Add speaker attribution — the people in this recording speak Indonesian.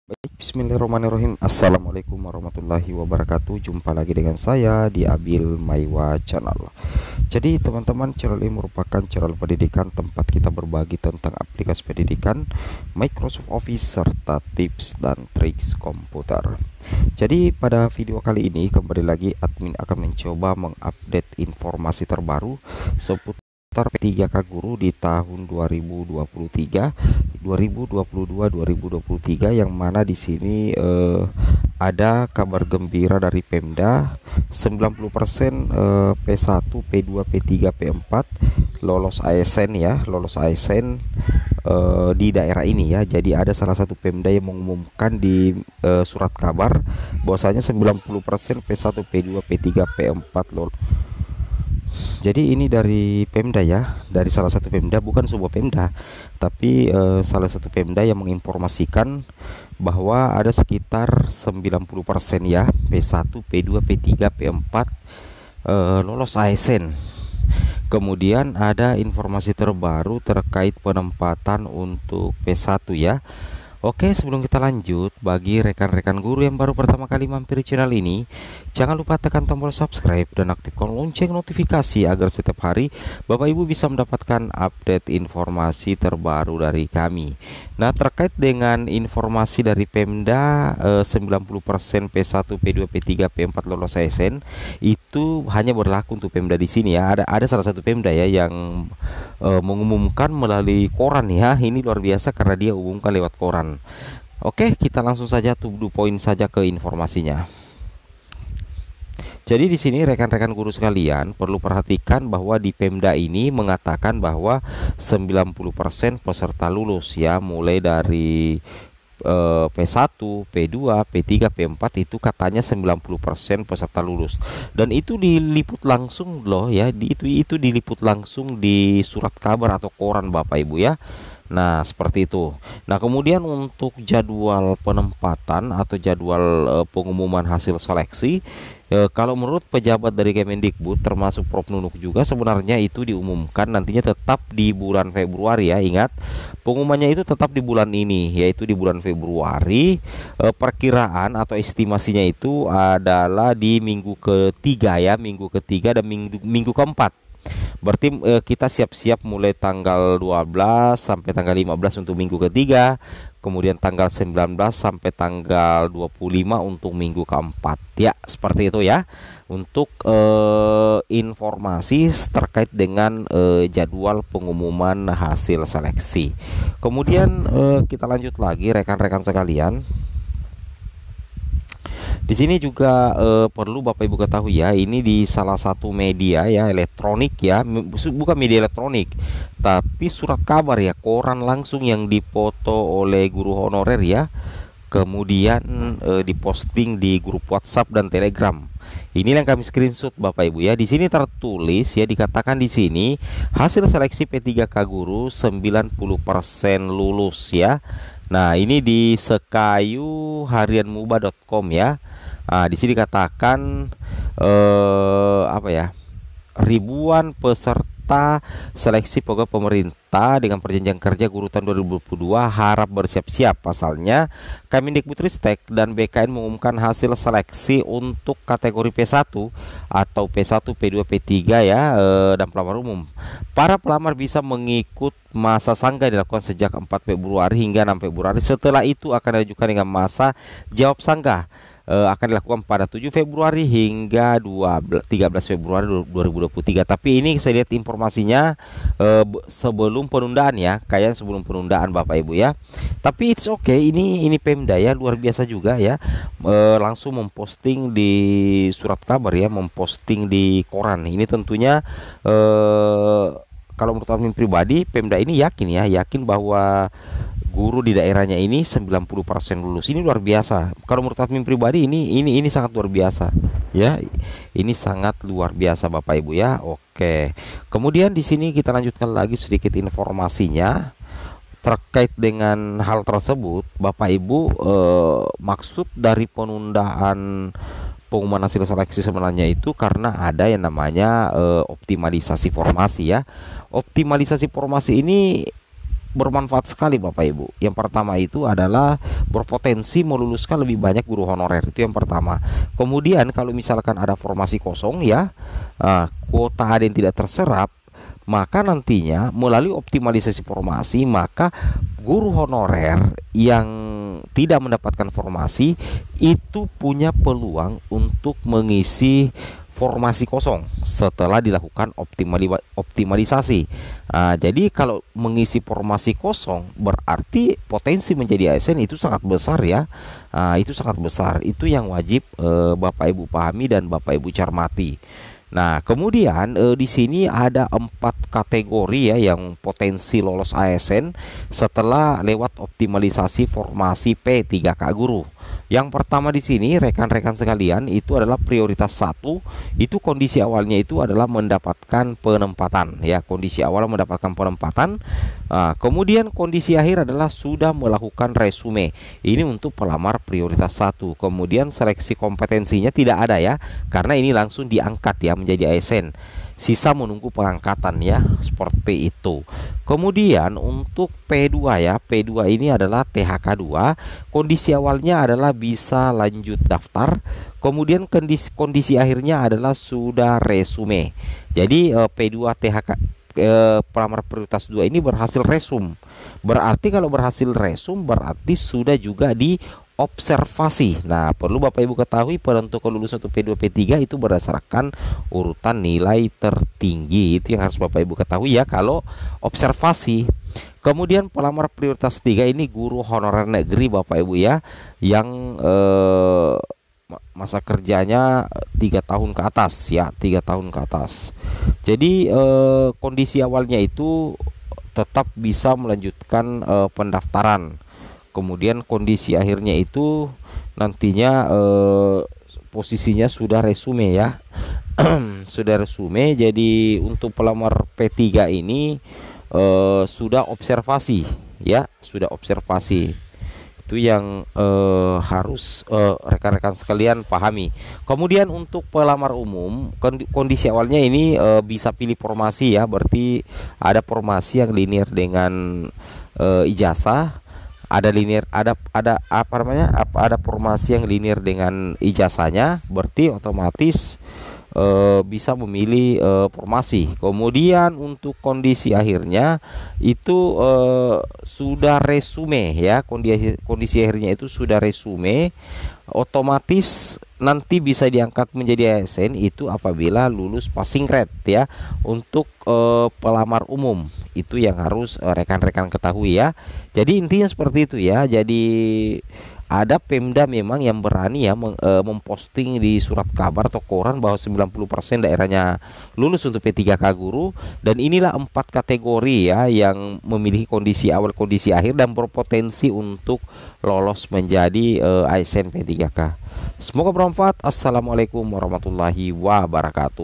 Speaker 1: Baik, bismillahirrahmanirrahim. Assalamualaikum warahmatullahi wabarakatuh. Jumpa lagi dengan saya di Abil Maiwa Channel. Jadi teman-teman, channel ini merupakan channel pendidikan tempat kita berbagi tentang aplikasi pendidikan, Microsoft Office, serta tips dan triks komputer. Jadi pada video kali ini kembali lagi admin akan mencoba mengupdate informasi terbaru seputar P3K Guru di tahun 2023, 2022-2023, yang mana di sini ada kabar gembira dari Pemda. 90% P1, P2, P3, P4 lolos ASN ya, lolos ASN di daerah ini ya. Jadi ada salah satu Pemda yang mengumumkan di surat kabar bahwasanya 90% P1, P2, P3, P4 lolos. Jadi ini dari Pemda ya, dari salah satu Pemda, bukan sebuah Pemda, tapi salah satu Pemda yang menginformasikan bahwa ada sekitar 90% ya, P1, P2, P3, P4 lolos ASN. Kemudian ada informasi terbaru terkait penempatan untuk P1 ya. Oke, sebelum kita lanjut, bagi rekan-rekan guru yang baru pertama kali mampir channel ini, jangan lupa tekan tombol subscribe dan aktifkan lonceng notifikasi agar setiap hari Bapak Ibu bisa mendapatkan update informasi terbaru dari kami. Nah, terkait dengan informasi dari Pemda, 90% P1, P2, P3, P4 lolos ASN, itu hanya berlaku untuk Pemda di sini ya. Ada salah satu Pemda ya yang mengumumkan melalui koran ya. Ini luar biasa karena dia umumkan lewat koran. Oke, kita langsung saja to the point saja ke informasinya. Jadi di sini rekan-rekan guru sekalian perlu perhatikan bahwa di Pemda ini mengatakan bahwa 90% peserta lulus ya, mulai dari P1, P2, P3, P4 itu katanya 90% peserta lulus. Dan itu diliput langsung loh ya, itu diliput langsung di surat kabar atau koran Bapak Ibu ya. Nah, seperti itu. Nah, kemudian untuk jadwal penempatan atau jadwal pengumuman hasil seleksi, kalau menurut pejabat dari Kemendikbud termasuk Prof Nunuk juga, sebenarnya itu diumumkan nantinya tetap di bulan Februari ya. Ingat, pengumumannya itu tetap di bulan ini, yaitu di bulan Februari. Perkiraan atau estimasinya itu adalah di minggu ketiga ya, minggu ketiga dan minggu keempat. Berarti kita siap-siap mulai tanggal 12 sampai tanggal 15 untuk minggu ketiga, kemudian tanggal 19 sampai tanggal 25 untuk minggu keempat. Ya, seperti itu ya. Untuk informasi terkait dengan jadwal pengumuman hasil seleksi. Kemudian kita lanjut lagi rekan-rekan sekalian. Di sini juga perlu Bapak Ibu ketahui ya, ini di salah satu media ya elektronik ya, bukan media elektronik, tapi surat kabar ya, koran langsung yang dipoto oleh guru honorer ya. Kemudian diposting di grup WhatsApp dan Telegram. Ini yang kami screenshot Bapak Ibu ya. Di sini tertulis ya, dikatakan di sini hasil seleksi P3K Guru 90% lulus ya. Nah, ini di sekayuharianmuba.com ya. Nah, di sini dikatakan apa ya? Ribuan peserta seleksi pegawai pemerintah dengan perjanjian kerja guru tahun 2022 harap bersiap-siap. Pasalnya, Kemendikbudristek dan BKN mengumumkan hasil seleksi untuk kategori P1 atau P1, P2, P3 ya, dan pelamar umum. Para pelamar bisa mengikut masa sanggah dilakukan sejak 4 Februari hingga 6 Februari. Setelah itu akan diajukan dengan masa jawab sanggah, akan dilakukan pada 7 Februari hingga 13 Februari 2023. Tapi ini saya lihat informasinya sebelum penundaan ya, kayak sebelum penundaan Bapak Ibu ya. Tapi it's okay, ini Pemda ya, luar biasa juga ya, langsung memposting di surat kabar ya, memposting di koran. Ini tentunya kalau menurut kami pribadi, Pemda ini yakin bahwa guru di daerahnya ini 90% lulus. Ini luar biasa. Kalau menurut admin pribadi ini sangat luar biasa. Ya, ini sangat luar biasa Bapak Ibu ya. Oke. Kemudian di sini kita lanjutkan lagi sedikit informasinya terkait dengan hal tersebut. Bapak Ibu, maksud dari penundaan pengumuman hasil seleksi sebenarnya itu karena ada yang namanya optimalisasi formasi ya. Optimalisasi formasi ini bermanfaat sekali Bapak Ibu. Yang pertama itu adalah berpotensi meluluskan lebih banyak guru honorer, itu yang pertama. Kemudian kalau misalkan ada formasi kosong ya, kuota ada yang tidak terserap, maka nantinya melalui optimalisasi formasi, maka guru honorer yang tidak mendapatkan formasi itu punya peluang untuk mengisi formasi kosong setelah dilakukan optimalisasi. Jadi kalau mengisi formasi kosong berarti potensi menjadi ASN itu sangat besar ya. Itu sangat besar. Itu yang wajib Bapak Ibu pahami dan Bapak Ibu cermati. Nah, kemudian di sini ada 4 kategori ya yang potensi lolos ASN setelah lewat optimalisasi formasi P3K guru. Yang pertama di sini rekan-rekan sekalian itu adalah prioritas 1, itu kondisi awalnya itu adalah mendapatkan penempatan ya, kondisi awal mendapatkan penempatan. Kemudian kondisi akhir adalah sudah melakukan resume. Ini untuk pelamar prioritas 1. Kemudian seleksi kompetensinya tidak ada ya, karena ini langsung diangkat ya menjadi ASN. Sisa menunggu pengangkatan ya, seperti itu. Kemudian untuk P2 ya, P2 ini adalah THK 2. Kondisi awalnya adalah bisa lanjut daftar. Kemudian kondisi akhirnya adalah sudah resume. Jadi P2 THK pelamar prioritas 2 ini berhasil resum. Berarti kalau berhasil resum berarti sudah juga di observasi. Nah, perlu Bapak Ibu ketahui penentu kelulusan untuk P2 P3 itu berdasarkan urutan nilai tertinggi. Itu yang harus Bapak Ibu ketahui ya kalau observasi. Kemudian pelamar prioritas 3 ini guru honorer negeri Bapak Ibu ya, yang masa kerjanya 3 tahun ke atas ya, 3 tahun ke atas. Jadi kondisi awalnya itu tetap bisa melanjutkan pendaftaran. Kemudian kondisi akhirnya itu nantinya posisinya sudah resume ya. Sudah resume. Jadi untuk pelamar P3 ini sudah observasi ya, sudah observasi. Itu yang harus rekan-rekan sekalian pahami. Kemudian untuk pelamar umum, kondisi awalnya ini bisa pilih formasi ya, berarti ada formasi yang linear dengan ijazah. Ada linear, ada apa namanya, ada formasi yang linear dengan ijazahnya, berarti otomatis bisa memilih formasi. Kemudian untuk kondisi akhirnya itu sudah resume ya, kondisi akhirnya itu sudah resume, otomatis nanti bisa diangkat menjadi ASN itu apabila lulus passing grade ya. Untuk pelamar umum itu yang harus rekan-rekan ketahui ya. Jadi intinya seperti itu ya. Jadi ada Pemda memang yang berani ya memposting di surat kabar atau koran bahwa 90% daerahnya lulus untuk P3K guru, dan inilah 4 kategori ya yang memiliki kondisi awal, kondisi akhir dan berpotensi untuk lolos menjadi ASN P3K. Semoga bermanfaat. Assalamualaikum warahmatullahi wabarakatuh.